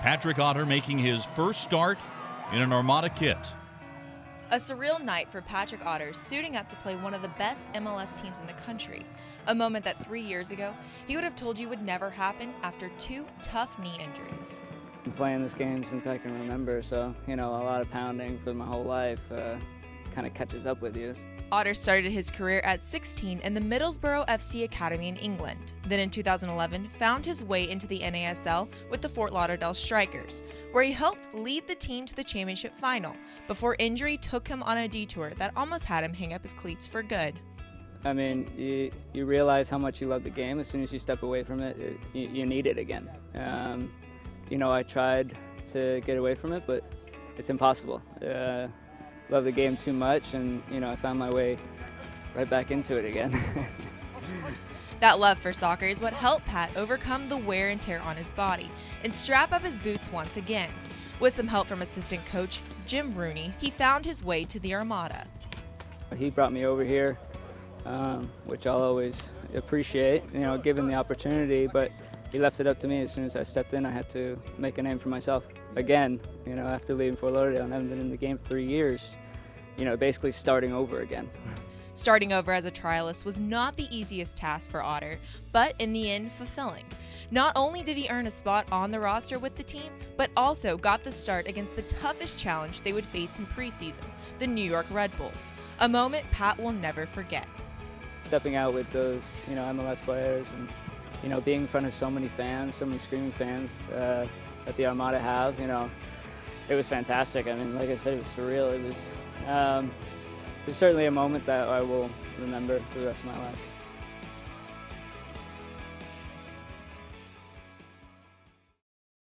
Patrick Otte making his first start in an Armada kit. A surreal night for Patrick Otte, suiting up to play one of the best MLS teams in the country. A moment that 3 years ago, he would have told you would never happen after 2 tough knee injuries. Been playing this game since I can remember, so, a lot of pounding for my whole life kind of catches up with you. Otte started his career at 16 in the Middlesbrough FC Academy in England. Then in 2011, found his way into the NASL with the Fort Lauderdale Strikers, where he helped lead the team to the championship final, before injury took him on a detour that almost had him hang up his cleats for good. I mean, you realize how much you love the game. As soon as you step away from it, you need it again. I tried to get away from it, but it's impossible. Love the game too much, and I found my way right back into it again. That love for soccer is what helped Pat overcome the wear and tear on his body and strap up his boots once again. With some help from assistant coach Jim Rooney, he found his way to the Armada. He brought me over here, which I'll always appreciate, given the opportunity, but he left it up to me. As soon as I stepped in, I had to make a name for myself. Again, after leaving Fort Lauderdale and having been in the game for 3 years, basically starting over again. Starting over as a trialist was not the easiest task for Otte, but in the end, fulfilling. Not only did he earn a spot on the roster with the team, but also got the start against the toughest challenge they would face in preseason, the New York Red Bulls, a moment Pat will never forget. Stepping out with those, MLS players and, being in front of so many fans, so many screaming fans that the Armada have, it was fantastic. I mean, like I said, it was surreal. It was certainly a moment that I will remember for the rest of my life.